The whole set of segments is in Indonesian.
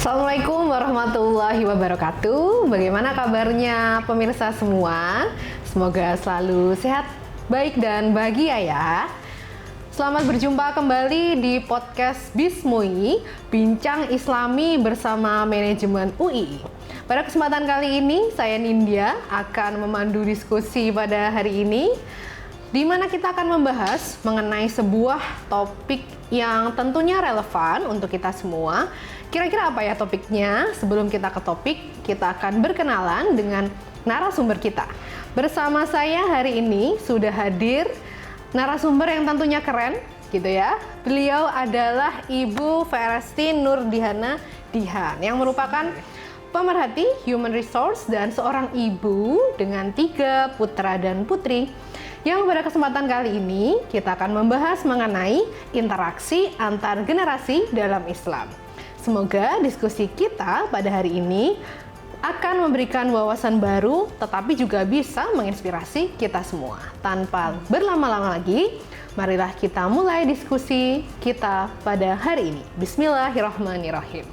Assalamualaikum warahmatullahi wabarakatuh. Bagaimana kabarnya pemirsa semua? Semoga selalu sehat, baik dan bahagia ya. Selamat berjumpa kembali di podcast Bismui, Bincang Islami bersama Manajemen UI. Pada kesempatan kali ini, saya Nindya akan memandu diskusi pada hari ini, di mana kita akan membahas mengenai sebuah topik yang tentunya relevan untuk kita semua. Kira-kira apa ya topiknya? Sebelum kita ke topik, kita akan berkenalan dengan narasumber kita. Bersama saya hari ini sudah hadir narasumber yang tentunya keren, gitu ya. Beliau adalah Ibu Veresti Nurdihana Dihan, yang merupakan pemerhati human resource dan seorang ibu dengan 3 putra dan putri. Yang pada kesempatan kali ini kita akan membahas mengenai interaksi antar generasi dalam Islam. Semoga diskusi kita pada hari ini akan memberikan wawasan baru, tetapi juga bisa menginspirasi kita semua. Tanpa berlama-lama lagi, marilah kita mulai diskusi kita pada hari ini. Bismillahirrahmanirrahim.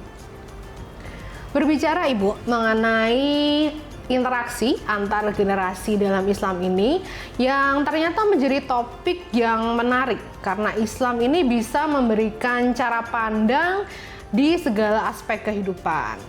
Berbicara Ibu mengenai interaksi antar generasi dalam Islam ini yang ternyata menjadi topik yang menarik karena Islam ini bisa memberikan cara pandang di segala aspek kehidupan,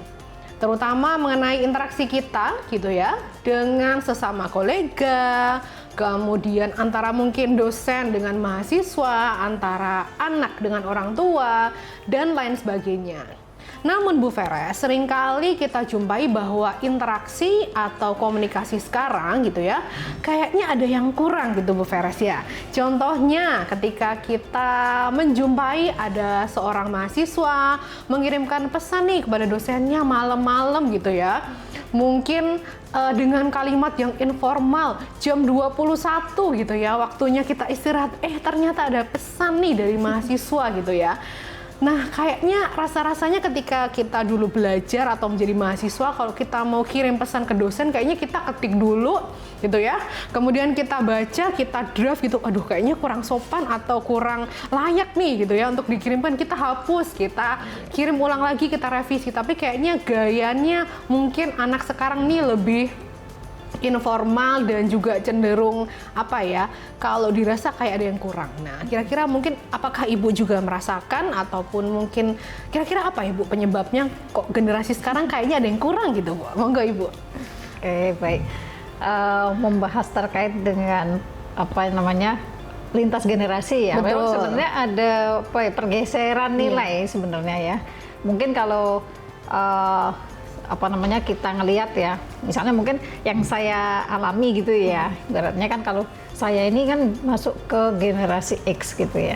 terutama mengenai interaksi kita gitu ya dengan sesama kolega, kemudian antara mungkin dosen dengan mahasiswa, antara anak dengan orang tua dan lain sebagainya. Namun Bu Veres, seringkali kita jumpai bahwa interaksi atau komunikasi sekarang gitu ya, kayaknya ada yang kurang gitu Bu Veres ya. Contohnya ketika kita menjumpai ada seorang mahasiswa mengirimkan pesan nih kepada dosennya malam-malam gitu ya. Mungkin dengan kalimat yang informal, jam 21 gitu ya, waktunya kita istirahat, ternyata ada pesan nih dari mahasiswa gitu ya. Nah, kayaknya rasa-rasanya ketika kita dulu belajar atau menjadi mahasiswa, kalau kita mau kirim pesan ke dosen, kayaknya kita ketik dulu gitu ya. Kemudian kita baca, kita draft gitu. Aduh, kayaknya kurang sopan atau kurang layak nih gitu ya untuk dikirimkan. Kita hapus, kita kirim ulang lagi, kita revisi. Tapi kayaknya gayanya mungkin anak sekarang nih lebih informal dan juga cenderung kalau dirasa kayak ada yang kurang. Nah, kira-kira mungkin apakah Ibu juga merasakan ataupun mungkin kira-kira apa Ibu penyebabnya kok generasi sekarang kayaknya ada yang kurang gitu Bu? Monggo Ibu. Oke, baik. Membahas terkait dengan lintas generasi ya. Betul. Memang sebenarnya ada pergeseran nilai sebenarnya ya. Mungkin kalau kita ngelihat ya, misalnya mungkin yang saya alami gitu ya, ibaratnya kan kalau saya ini kan masuk ke generasi X gitu ya,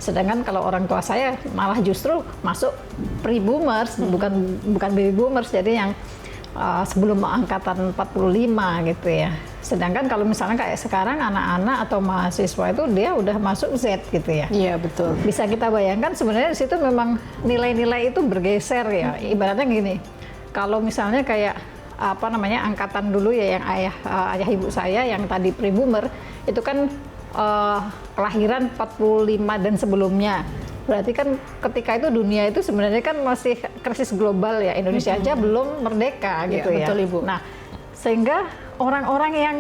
sedangkan kalau orang tua saya malah justru masuk pre-boomers, bukan baby boomers, jadi yang sebelum angkatan 45 gitu ya. Sedangkan kalau misalnya kayak sekarang anak-anak atau mahasiswa itu dia udah masuk Z gitu ya. Iya, betul. Bisa kita bayangkan sebenarnya di situ memang nilai-nilai itu bergeser ya. Ibaratnya gini, kalau misalnya kayak angkatan dulu ya, yang ayah ibu saya yang tadi pre-boomer itu kan kelahiran 45 dan sebelumnya. Berarti kan ketika itu dunia itu sebenarnya kan masih krisis global ya, Indonesia aja belum merdeka gitu ya. Betul Ibu. Nah, sehingga orang-orang yang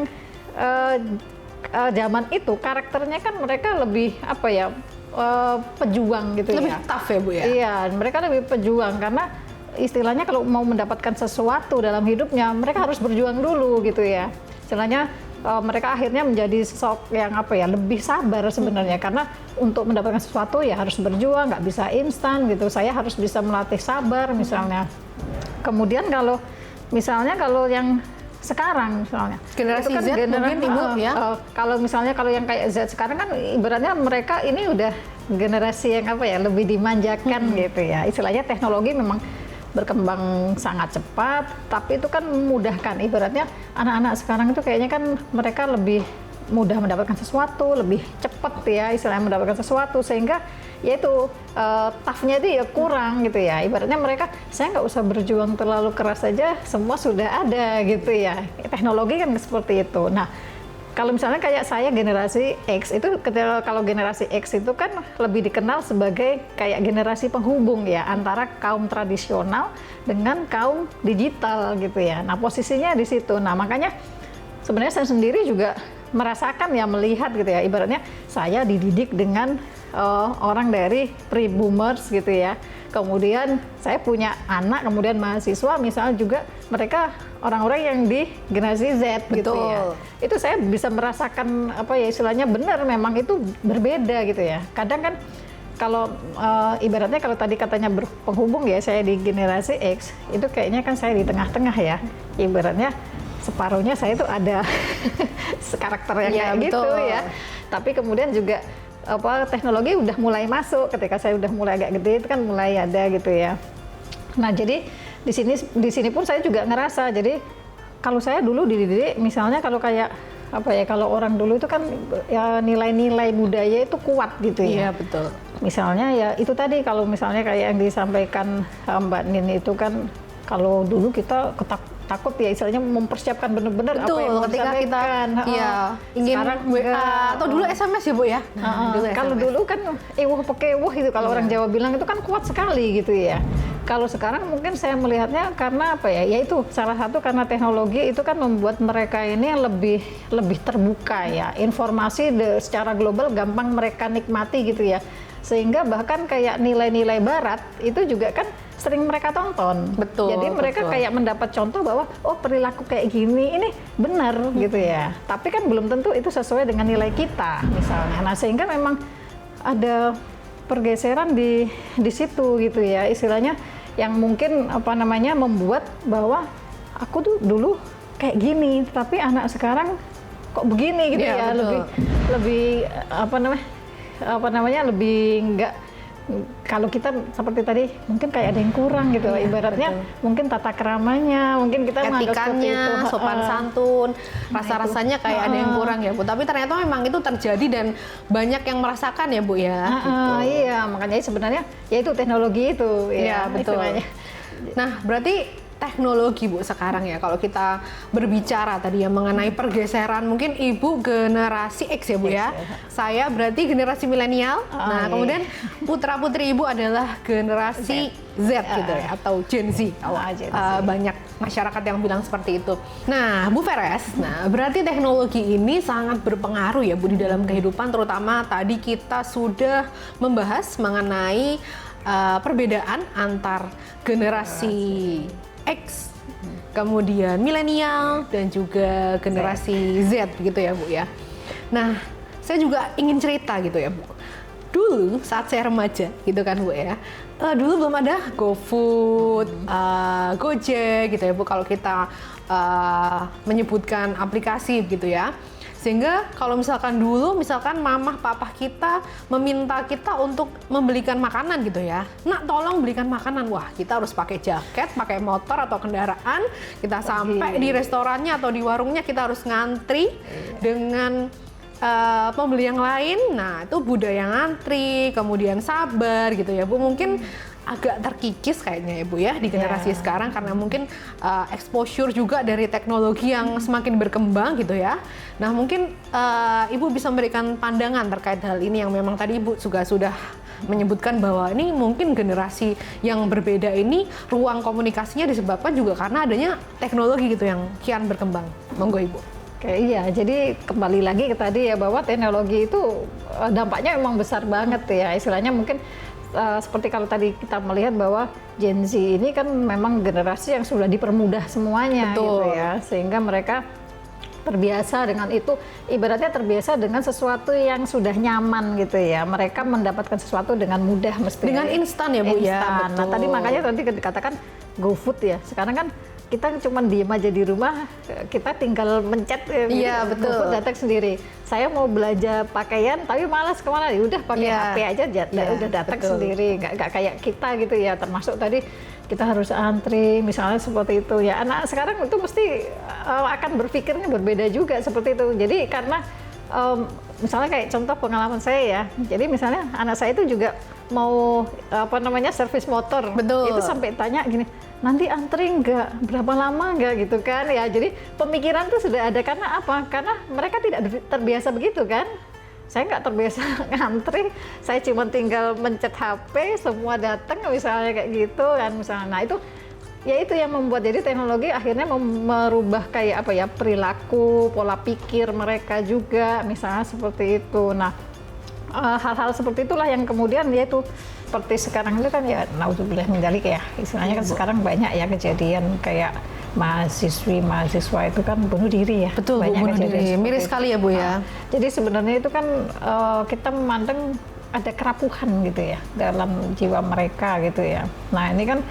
zaman itu karakternya kan mereka lebih pejuang gitu Lebih ya. tough ya Bu ya? Iya, mereka lebih pejuang karena istilahnya kalau mau mendapatkan sesuatu dalam hidupnya mereka harus berjuang dulu gitu ya. Istilahnya mereka akhirnya menjadi sosok yang lebih sabar sebenarnya, karena untuk mendapatkan sesuatu ya harus berjuang, nggak bisa instan gitu. Saya harus bisa melatih sabar misalnya. Kemudian kalau yang sekarang misalnya generasi itu kan Z mungkin Ibu ya. Kalau yang kayak Z sekarang kan ibaratnya mereka ini udah generasi yang lebih dimanjakan gitu ya. Istilahnya teknologi memang berkembang sangat cepat, tapi itu kan memudahkan. Ibaratnya anak-anak sekarang itu kayaknya kan mereka lebih mudah mendapatkan sesuatu, lebih cepat ya istilahnya mendapatkan sesuatu, sehingga yaitu toughnya itu ya kurang gitu ya. Ibaratnya mereka, saya nggak usah berjuang terlalu keras saja, semua sudah ada gitu ya. Teknologi kan seperti itu. Nah, Kalau misalnya kayak saya generasi X itu, kalau generasi X itu kan lebih dikenal sebagai kayak generasi penghubung ya antara kaum tradisional dengan kaum digital gitu ya. Nah posisinya di situ. Nah makanya sebenarnya saya sendiri juga merasakan ya, melihat gitu ya, ibaratnya saya dididik dengan orang dari pre-boomers gitu ya. Kemudian saya punya anak, kemudian mahasiswa misalnya juga mereka orang-orang yang di generasi Z gitu ya. Itu saya bisa merasakan apa ya istilahnya, benar memang itu berbeda gitu ya. Kadang kan kalau ibaratnya kalau tadi katanya berpenghubung ya, saya di generasi X itu kayaknya kan saya di tengah-tengah ya. Ibaratnya separuhnya saya itu ada karakter yang kayak gitu ya. Tapi kemudian juga teknologi udah mulai masuk ketika saya udah mulai agak gede, itu kan mulai ada gitu ya. Nah jadi di sini pun saya juga ngerasa, jadi kalau saya dulu dididik misalnya kalau kayak kalau orang dulu itu kan ya nilai-nilai budaya itu kuat gitu ya. Iya betul. Misalnya ya itu tadi, kalau misalnya kayak yang disampaikan Mbak Nin itu kan, kalau dulu kita takut ya istilahnya mempersiapkan benar-benar apa yang mau ketika kita ingin sekarang WA atau dulu SMS ya Bu ya. Kalau dulu kan pekewuh itu kalau orang Jawa bilang itu kan kuat sekali gitu ya. Kalau sekarang mungkin saya melihatnya karena apa ya? Yaitu salah satu karena teknologi itu kan membuat mereka ini lebih terbuka ya. Informasi secara global gampang mereka nikmati gitu ya. Sehingga bahkan kayak nilai-nilai barat itu juga kan sering mereka tonton. Betul. Jadi mereka kayak mendapat contoh bahwa perilaku kayak gini ini benar gitu ya. Tapi kan belum tentu itu sesuai dengan nilai kita misalnya. Nah, sehingga memang ada pergeseran di situ gitu ya. Istilahnya yang mungkin membuat bahwa aku tuh dulu kayak gini, tapi anak sekarang kok begini gitu ya. Betul. Lebih lebih enggak, kalau kita seperti tadi mungkin kayak ada yang kurang gitu, ibaratnya mungkin tata keramanya, mungkin kita menganggap seperti itu, sopan santun, rasa-rasanya kayak ada yang kurang ya Bu. Tapi ternyata memang itu terjadi dan banyak yang merasakan ya Bu ya. Iya, makanya sebenarnya ya itu teknologi itu ya betul. Istilahnya. Nah berarti teknologi Bu sekarang ya, kalau kita berbicara tadi ya mengenai pergeseran, mungkin Ibu generasi X ya Bu ya, saya berarti generasi milenial. Nah kemudian putra-putri Ibu adalah generasi Z gitu ya, atau Gen Z. Banyak masyarakat yang bilang seperti itu. Nah Bu Feres, berarti teknologi ini sangat berpengaruh ya Bu di dalam kehidupan, terutama tadi kita sudah membahas mengenai perbedaan antar generasi X, kemudian milenial dan juga generasi Z gitu ya Bu ya. Nah, saya juga ingin cerita gitu ya Bu. Dulu saat saya remaja gitu kan Bu ya, dulu belum ada GoFood, Gojek gitu ya Bu, kalau kita menyebutkan aplikasi gitu ya. Sehingga kalau misalkan dulu, misalkan mamah papa kita meminta kita untuk membelikan makanan gitu ya, nak tolong belikan makanan, wah kita harus pakai jaket, pakai motor atau kendaraan, kita sampai di restorannya atau di warungnya kita harus ngantri dengan pembeli yang lain. Nah itu budaya ngantri, kemudian sabar gitu ya Bu. Mungkin agak terkikis kayaknya ya Bu ya di generasi sekarang, karena mungkin exposure juga dari teknologi yang semakin berkembang gitu ya. Nah mungkin Ibu bisa memberikan pandangan terkait hal ini yang memang tadi Ibu juga sudah menyebutkan bahwa ini mungkin generasi yang berbeda ini ruang komunikasinya disebabkan juga karena adanya teknologi gitu yang kian berkembang. Monggo Ibu. Iya, jadi kembali lagi ke tadi ya, bahwa teknologi itu dampaknya memang besar banget ya. Istilahnya mungkin seperti kalau tadi kita melihat bahwa Gen Z ini kan memang generasi yang sudah dipermudah semuanya. Betul. Gitu ya, sehingga mereka terbiasa dengan itu, ibaratnya terbiasa dengan sesuatu yang sudah nyaman gitu ya. Mereka mendapatkan sesuatu dengan mudah mesti. Dengan instan ya Bu ya. Nah tadi makanya tadi dikatakan GoFood ya. Sekarang kan kita cuma diem aja di rumah, kita tinggal mencet, GoFood datang sendiri. Saya mau belanja pakaian tapi malas kemana, udah pakai HP aja, udah datang sendiri. Nggak kayak kita gitu ya. Termasuk tadi kita harus antri, misalnya seperti itu ya. Anak sekarang itu mesti akan berpikirnya berbeda juga seperti itu. Jadi karena misalnya kayak contoh pengalaman saya ya. Jadi misalnya anak saya itu juga mau servis motor. Betul. Itu sampai tanya gini, nanti antri nggak, berapa lama nggak gitu kan ya. Jadi pemikiran tuh sudah ada, karena apa? Karena mereka tidak terbiasa begitu kan. Saya nggak terbiasa ngantri, saya cuma tinggal mencet HP, semua datang misalnya kayak gitu kan misalnya. Nah itu ya itu yang membuat jadi teknologi akhirnya merubah kayak apa ya, perilaku, pola pikir mereka juga misalnya seperti itu. Nah hal-hal seperti itulah yang kemudian yaitu seperti sekarang itu kan ya naudzubillah min dzalik ya, istilahnya kan sekarang banyak ya kejadian kayak mahasiswa itu kan bunuh diri ya. Betul, banyak bunuh diri. kejadian Miris sekali ya Bu ya. Jadi sebenarnya itu kan kita memandang ada kerapuhan gitu ya dalam jiwa mereka gitu ya. Nah ini kan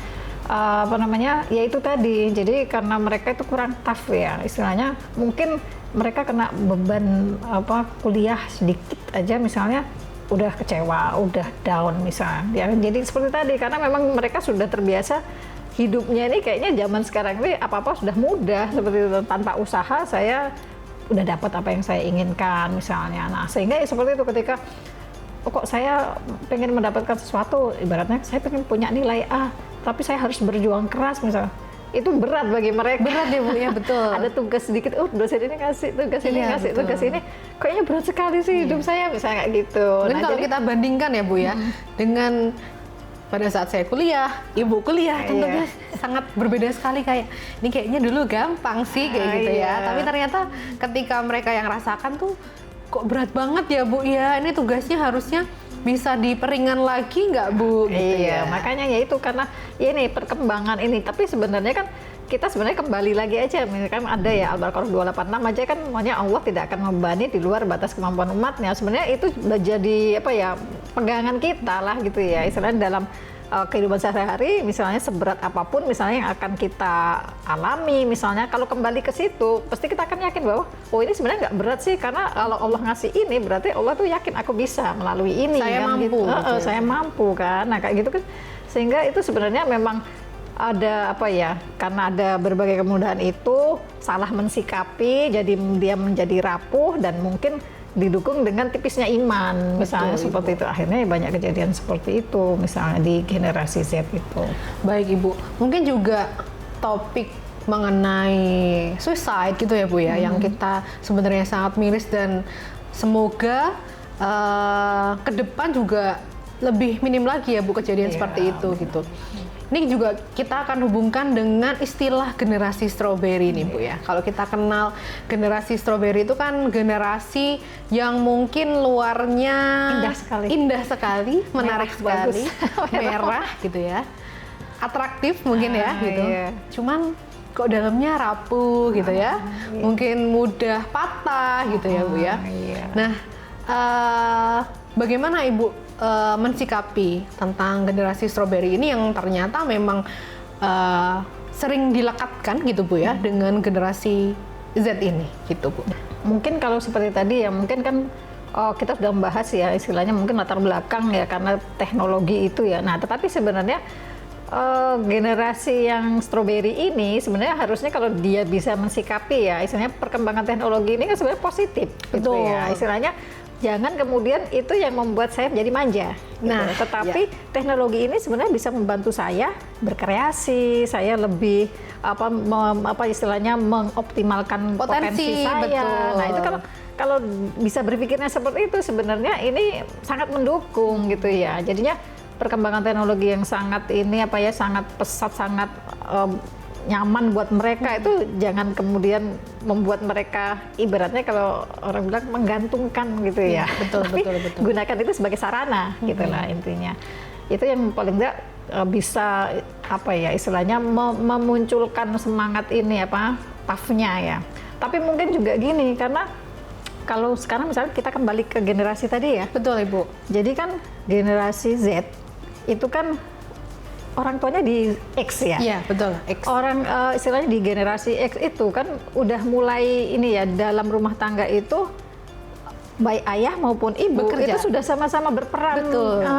apa namanya, ya itu tadi, jadi karena mereka itu kurang tough ya istilahnya, mungkin mereka kena beban apa kuliah sedikit aja misalnya udah kecewa, udah down misalnya ya. Jadi seperti tadi, karena memang mereka sudah terbiasa hidupnya ini kayaknya zaman sekarang ini apa-apa sudah mudah seperti itu, tanpa usaha saya udah dapat apa yang saya inginkan misalnya. Nah sehingga ya seperti itu, ketika kok saya pengen mendapatkan sesuatu, ibaratnya saya pengen punya nilai A tapi saya harus berjuang keras misalnya, itu berat bagi mereka. Berat ya Bu ya, betul. Ada tugas sedikit, dosen ini ngasih tugas ini, Iya, ngasih betul. tugas ini, kayaknya berat sekali sih hidup saya misalnya kayak gitu. Mungkin kalau jadi kita bandingkan ya Bu ya, dengan pada saat saya kuliah, Ibu kuliah, tentunya sangat berbeda sekali. Kayak ini kayaknya dulu gampang sih kayak gitu ya. Tapi ternyata ketika mereka yang rasakan tuh kok berat banget ya Bu ya. Ini tugasnya harusnya bisa diperingan lagi nggak Bu? Gitu ya. Makanya ya itu karena ya ini perkembangan ini. Tapi sebenarnya kan kita sebenarnya kembali lagi aja, misalkan ada ya Al-Baqarah 286 aja kan, makanya Allah tidak akan membebani di luar batas kemampuan umatnya. Sebenarnya itu jadi apa ya, pegangan kita lah gitu ya, istilahnya dalam kehidupan sehari-hari, misalnya seberat apapun misalnya yang akan kita alami, misalnya kalau kembali ke situ pasti kita akan yakin bahwa oh ini sebenarnya nggak berat sih, karena kalau Allah ngasih ini berarti Allah tuh yakin aku bisa melalui ini, saya kan, mampu gitu. Saya mampu kan. Nah kayak gitu kan, sehingga itu sebenarnya memang ada apa ya, karena ada berbagai kemudahan itu salah mensikapi, jadi dia menjadi rapuh dan mungkin didukung dengan tipisnya iman misalnya. Betul, seperti Ibu. itu akhirnya banyak kejadian seperti itu misalnya di generasi Z itu. Baik Ibu, mungkin juga topik mengenai suicide gitu ya Bu ya, yang kita sebenarnya sangat miris dan semoga ke depan juga lebih minim lagi ya Bu kejadian seperti itu gitu. Ini juga kita akan hubungkan dengan istilah generasi strawberry nih Bu ya. Kalau kita kenal generasi strawberry itu kan generasi yang mungkin luarnya indah sekali, menarik sekali, merah gitu ya, atraktif mungkin ya gitu. Cuman kok dalamnya rapuh gitu ya, mungkin mudah patah gitu ya Bu ya. Nah, bagaimana Ibu mensikapi tentang generasi strawberry ini yang ternyata memang sering dilekatkan gitu Bu ya dengan generasi Z ini gitu Bu? Mungkin kalau seperti tadi ya, mungkin kan kita sudah membahas ya istilahnya mungkin latar belakang ya karena teknologi itu ya. Nah tetapi sebenarnya generasi yang strawberry ini sebenarnya harusnya kalau dia bisa mensikapi ya istilahnya perkembangan teknologi ini kan sebenarnya positif gitu ya. Istilahnya jangan kemudian itu yang membuat saya menjadi manja. Nah, gitu. Tetapi teknologi ini sebenarnya bisa membantu saya berkreasi, saya lebih apa istilahnya mengoptimalkan potensi saya. Betul. Nah itu kalau bisa berpikirnya seperti itu sebenarnya ini sangat mendukung gitu ya. Jadinya perkembangan teknologi yang sangat ini apa ya, sangat pesat, sangat nyaman buat mereka itu jangan kemudian membuat mereka ibaratnya kalau orang bilang menggantungkan gitu ya. Betul, tapi betul. gunakan itu sebagai sarana gitulah intinya. Itu yang paling enggak bisa apa ya istilahnya memunculkan semangat ini apa tough-nya ya. Tapi mungkin juga gini, karena kalau sekarang misalnya kita kembali ke generasi tadi ya. Betul Ibu. Jadi kan generasi Z itu kan orang tuanya di X ya. Iya, betul. X. Orang istilahnya di generasi X itu kan udah mulai ini ya, dalam rumah tangga itu baik ayah maupun ibu Bekerja. itu sudah sama-sama berperan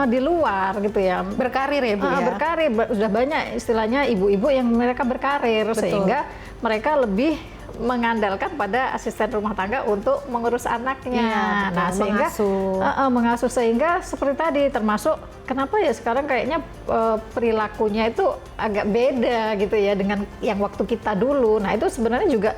di luar gitu ya. Berkarir ya Bu ya. Berkarir, sudah banyak istilahnya ibu-ibu yang mereka berkarir. Betul. Sehingga mereka lebih mengandalkan pada asisten rumah tangga untuk mengurus anaknya. Iya, betul. Nah, sehingga mengasuh sehingga seperti tadi, termasuk kenapa ya sekarang kayaknya perilakunya itu agak beda gitu ya dengan yang waktu kita dulu. Nah, itu sebenarnya juga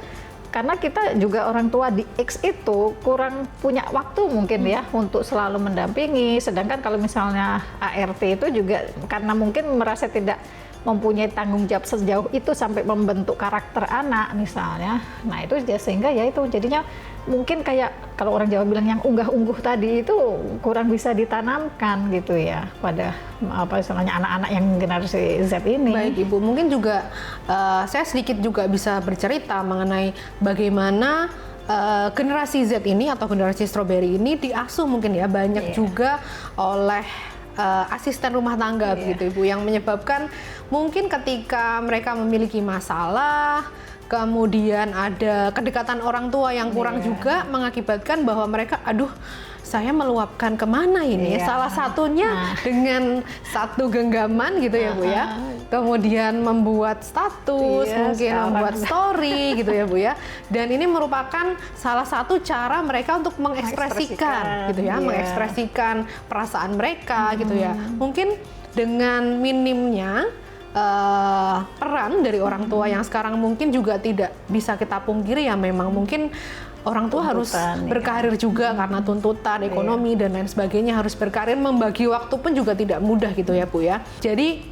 karena kita juga orang tua di X itu kurang punya waktu mungkin ya untuk selalu mendampingi. Sedangkan kalau misalnya ART itu juga karena mungkin merasa tidak mempunyai tanggung jawab sejauh itu sampai membentuk karakter anak misalnya. Nah itu sehingga ya itu jadinya mungkin kayak kalau orang Jawa bilang yang unggah-ungguh tadi itu kurang bisa ditanamkan gitu ya pada apa istilahnya anak-anak yang generasi Z ini. Baik Ibu, mungkin juga saya sedikit juga bisa bercerita mengenai bagaimana generasi Z ini atau generasi strawberry ini diasuh mungkin ya banyak juga oleh asisten rumah tangga begitu Ibu, yang menyebabkan mungkin ketika mereka memiliki masalah, kemudian ada kedekatan orang tua yang kurang juga mengakibatkan bahwa mereka saya meluapkan kemana ini ya? Salah satunya dengan satu genggaman gitu ya Bu ya, kemudian membuat status, mungkin membuat story gitu ya Bu ya, dan ini merupakan salah satu cara mereka untuk mengekspresikan gitu ya, mengekspresikan perasaan mereka gitu ya. Mungkin dengan minimnya peran dari orang tua yang sekarang mungkin juga tidak bisa kita pungkiri ya, memang mungkin orang tua harus berkarir juga karena tuntutan ekonomi dan lain sebagainya, harus berkarir, membagi waktu pun juga tidak mudah gitu ya Bu ya. Jadi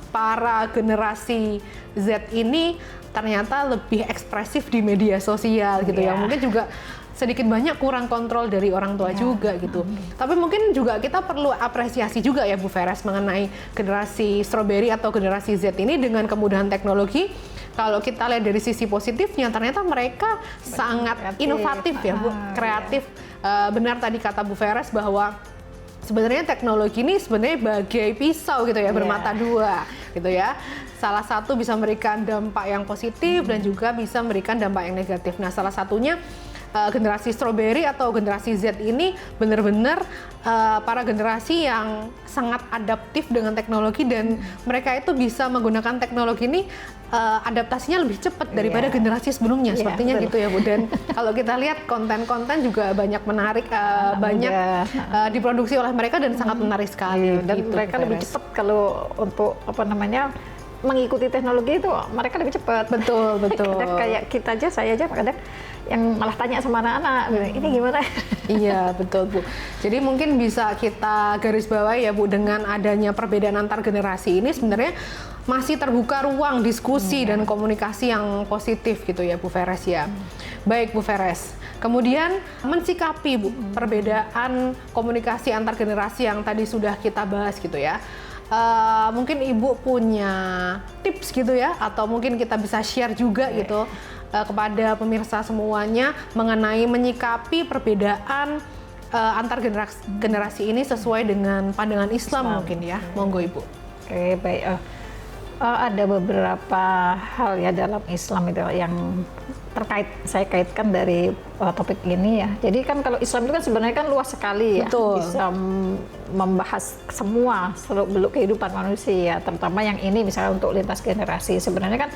para generasi Z ini ternyata lebih ekspresif di media sosial gitu ya, mungkin juga sedikit banyak kurang kontrol dari orang tua juga gitu. Tapi mungkin juga kita perlu apresiasi juga ya Bu Veres mengenai generasi strawberry atau generasi Z ini dengan kemudahan teknologi. Kalau kita lihat dari sisi positifnya, ternyata mereka sangat inovatif ya Bu, kreatif. Benar tadi kata Bu Veres bahwa sebenarnya teknologi ini sebenarnya bagai pisau gitu ya, bermata dua gitu ya. Salah satu bisa memberikan dampak yang positif dan juga bisa memberikan dampak yang negatif. Nah, salah satunya generasi strawberry atau generasi Z ini benar-benar para generasi yang sangat adaptif dengan teknologi, dan mereka itu bisa menggunakan teknologi ini adaptasinya lebih cepat daripada generasi sebelumnya, sepertinya gitu ya Bu. Dan kalau kita lihat konten-konten juga banyak menarik, banyak diproduksi oleh mereka dan sangat menarik sekali. Dan gitu, mereka lebih cepat kalau untuk mengikuti teknologi itu mereka lebih cepat. Betul. Kadang kayak kita aja, saya aja kadang yang malah tanya sama anak-anak, ini gimana? Iya, betul Bu. Jadi mungkin bisa kita garis bawahi ya Bu, dengan adanya perbedaan antar generasi ini sebenarnya masih terbuka ruang diskusi dan komunikasi yang positif gitu ya Bu Veres ya. Baik Bu Veres, kemudian mensikapi Bu perbedaan komunikasi antar generasi yang tadi sudah kita bahas gitu ya. Mungkin Ibu punya tips gitu ya, atau mungkin kita bisa share juga gitu kepada pemirsa semuanya mengenai menyikapi perbedaan antar generasi ini sesuai dengan pandangan Islam mungkin ya. Monggo Ibu. Oke, baik. Ada beberapa hal ya dalam Islam itu yang saya kaitkan dari topik ini ya. Jadi kan kalau Islam itu kan sebenarnya kan luas sekali ya. Betul. Bisa membahas semua seluk-beluk kehidupan manusia, terutama yang ini misalnya untuk lintas generasi. Sebenarnya kan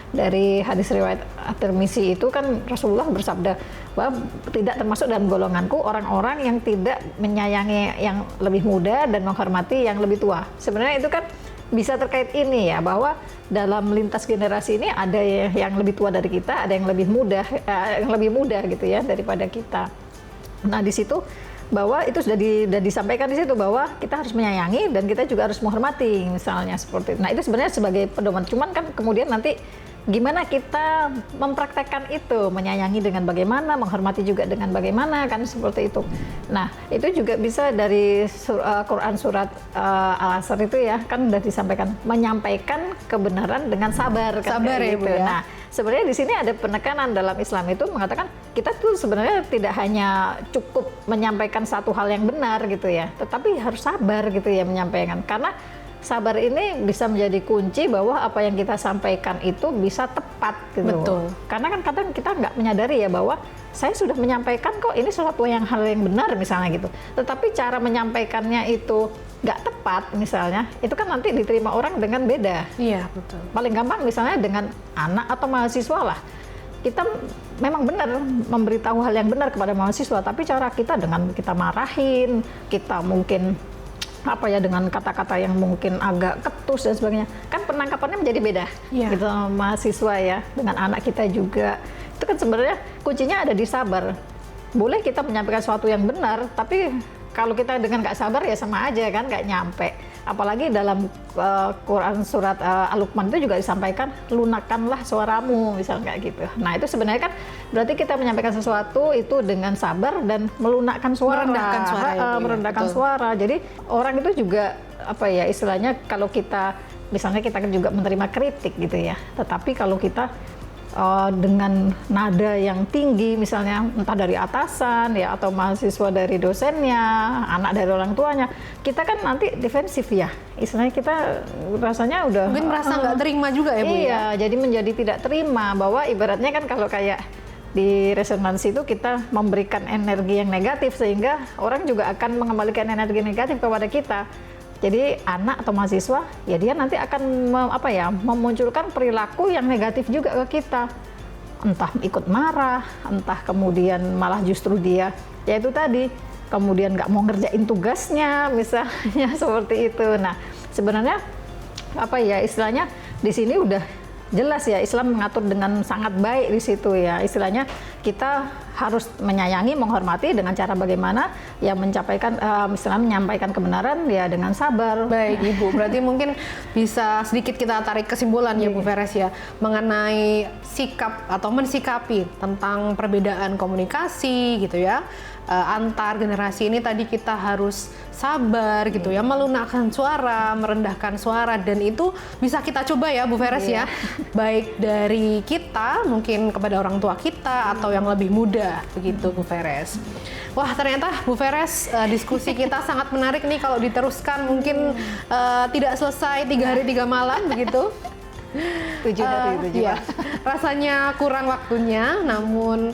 dari hadis riwayat At-Tirmizi itu kan Rasulullah bersabda bahwa tidak termasuk dalam golonganku orang-orang yang tidak menyayangi yang lebih muda dan menghormati yang lebih tua. Sebenarnya itu kan bisa terkait ini ya, bahwa dalam lintas generasi ini ada yang lebih tua dari kita, ada yang lebih muda gitu ya daripada kita. Nah di situ bahwa itu sudah disampaikan di situ bahwa kita harus menyayangi dan kita juga harus menghormati misalnya seperti itu. Nah itu sebenarnya sebagai pedoman, cuman kan kemudian nanti gimana kita mempraktekkan itu, menyayangi dengan bagaimana, menghormati juga dengan bagaimana, kan seperti itu. Nah itu juga bisa dari Quran surat Al-Asr itu ya, kan sudah disampaikan menyampaikan kebenaran dengan sabar. Sabar ya Bu ya. Nah sebenarnya di sini ada penekanan dalam Islam itu mengatakan kita tuh sebenarnya tidak hanya cukup menyampaikan satu hal yang benar gitu ya, tetapi harus sabar gitu ya menyampaikan, karena sabar ini bisa menjadi kunci bahwa apa yang kita sampaikan itu bisa tepat gitu. Betul. Karena kan kadang kita nggak menyadari ya bahwa saya sudah menyampaikan kok ini suatu hal yang benar misalnya gitu. Tetapi cara menyampaikannya itu nggak tepat misalnya, itu kan nanti diterima orang dengan beda. Iya, betul. Paling gampang misalnya dengan anak atau mahasiswa lah. kita memang benar memberitahu hal yang benar kepada mahasiswa, tapi cara kita dengan kita marahin, kita mungkin dengan kata-kata yang mungkin agak ketus dan sebagainya, kan penangkapannya menjadi beda gitu mahasiswa ya, dengan anak kita juga. Itu kan sebenarnya kuncinya ada di sabar. Boleh kita menyampaikan sesuatu yang benar, tapi kalau kita dengan nggak sabar ya sama aja kan, nggak nyampe. Apalagi dalam Quran surat Al-Luqman itu juga disampaikan, lunakanlah suaramu, misalnya kayak gitu. Nah itu sebenarnya kan berarti kita menyampaikan sesuatu itu dengan sabar dan melunakkan suara, merendahkan suara. Jadi orang itu juga istilahnya, kalau kita misalnya kita juga menerima kritik gitu ya, tetapi kalau kita dengan nada yang tinggi, misalnya entah dari atasan ya, atau mahasiswa dari dosennya, anak dari orang tuanya, kita kan nanti defensif ya, istilahnya kita rasanya udah mungkin merasa nggak terima juga ya Bu. Iya, jadi menjadi tidak terima, bahwa ibaratnya kan kalau kayak di resonansi itu kita memberikan energi yang negatif, sehingga orang juga akan mengembalikan energi negatif kepada kita. Jadi anak atau mahasiswa ya dia nanti akan memunculkan perilaku yang negatif juga ke kita, entah ikut marah, entah kemudian malah justru dia ya itu tadi kemudian nggak mau ngerjain tugasnya misalnya seperti itu. Nah sebenarnya istilahnya di sini udah jelas ya, Islam mengatur dengan sangat baik di situ ya, istilahnya kita harus menyayangi, menghormati dengan cara bagaimana ya misalnya menyampaikan kebenaran ya dengan sabar. Baik Ibu, berarti mungkin bisa sedikit kita tarik kesimpulan ya Bu Feres ya, mengenai sikap atau mensikapi tentang perbedaan komunikasi gitu ya, antar generasi ini tadi kita harus sabar gitu ya, melunakkan suara, merendahkan suara, dan itu bisa kita coba ya Bu Feres ya, baik dari kita mungkin kepada orang tua kita atau yang lebih muda begitu Bu Feres. Wah ternyata Bu Feres diskusi kita sangat menarik nih, kalau diteruskan mungkin tidak selesai 3 hari 3 malam begitu. 7 dari 7 ya, rasanya kurang waktunya, namun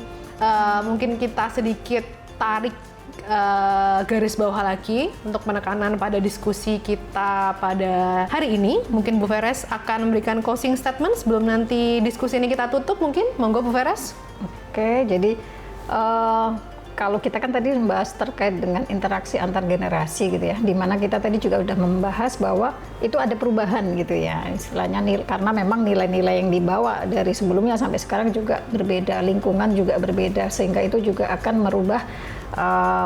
mungkin kita sedikit tarik garis bawah lagi untuk penekanan pada diskusi kita pada hari ini. Mungkin Bu Feres akan memberikan closing statement sebelum nanti diskusi ini kita tutup, mungkin monggo Bu Feres. Oke, jadi kalau kita kan tadi membahas terkait dengan interaksi antar generasi gitu ya, dimana kita tadi juga udah membahas bahwa itu ada perubahan gitu ya, istilahnya karena memang nilai-nilai yang dibawa dari sebelumnya sampai sekarang juga berbeda, lingkungan juga berbeda, sehingga itu juga akan merubah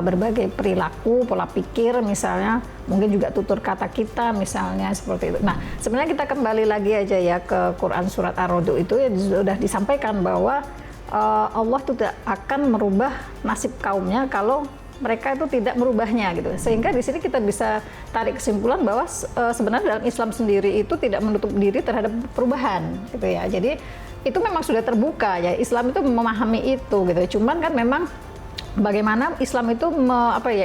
berbagai perilaku, pola pikir, misalnya mungkin juga tutur kata kita misalnya seperti itu. Nah sebenarnya kita kembali lagi aja ya ke Quran surat Ar-Ra'd, itu ya sudah disampaikan bahwa Allah itu tidak akan merubah nasib kaumnya kalau mereka itu tidak merubahnya gitu. Sehingga di sini kita bisa tarik kesimpulan bahwa sebenarnya dalam Islam sendiri itu tidak menutup diri terhadap perubahan gitu ya. Jadi itu memang sudah terbuka ya, Islam itu memahami itu gitu. Cuman kan memang bagaimana Islam itu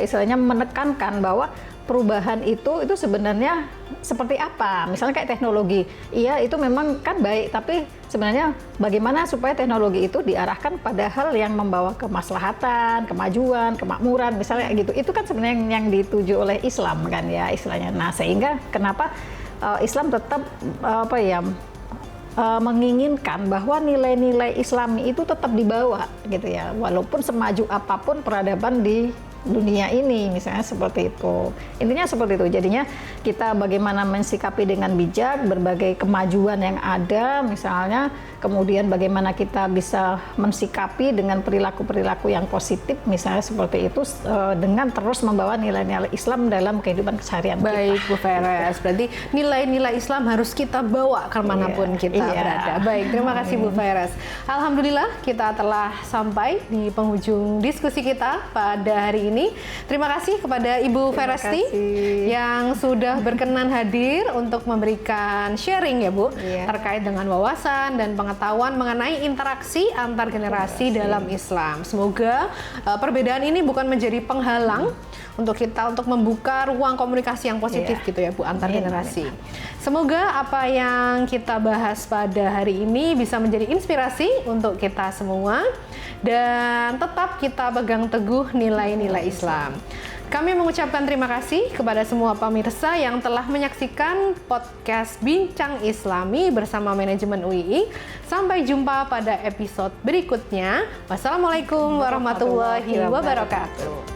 istilahnya menekankan bahwa perubahan itu sebenarnya seperti apa, misalnya kayak teknologi, iya itu memang kan baik, tapi sebenarnya bagaimana supaya teknologi itu diarahkan pada hal yang membawa kemaslahatan, kemajuan, kemakmuran, misalnya gitu, itu kan sebenarnya yang dituju oleh Islam kan ya istilahnya. Nah sehingga kenapa Islam tetap menginginkan bahwa nilai-nilai Islami itu tetap dibawa gitu ya, walaupun semaju apapun peradaban di dunia ini, misalnya seperti itu. Intinya seperti itu. Jadinya kita bagaimana mensikapi dengan bijak berbagai kemajuan yang ada, misalnya kemudian bagaimana kita bisa mensikapi dengan perilaku-perilaku yang positif, misalnya seperti itu, dengan terus membawa nilai-nilai Islam dalam kehidupan keseharian kita. Baik Bu Feres, berarti nilai-nilai Islam harus kita bawa kemanapun kita berada. Baik, terima kasih Bu Feres. Alhamdulillah kita telah sampai di penghujung diskusi kita pada hari ini. Terima kasih kepada Ibu Feresti yang sudah berkenan hadir untuk memberikan sharing ya Bu, terkait dengan wawasan dan pengetahuan mengenai interaksi antar generasi dalam Islam. Semoga perbedaan ini bukan menjadi penghalang untuk kita untuk membuka ruang komunikasi yang positif gitu ya Bu, antar generasi. Semoga apa yang kita bahas pada hari ini bisa menjadi inspirasi untuk kita semua, dan tetap kita pegang teguh nilai-nilai Islam. Kami mengucapkan terima kasih kepada semua pemirsa yang telah menyaksikan podcast Bincang Islami bersama manajemen UII. Sampai jumpa pada episode berikutnya. Wassalamualaikum warahmatullahi wabarakatuh.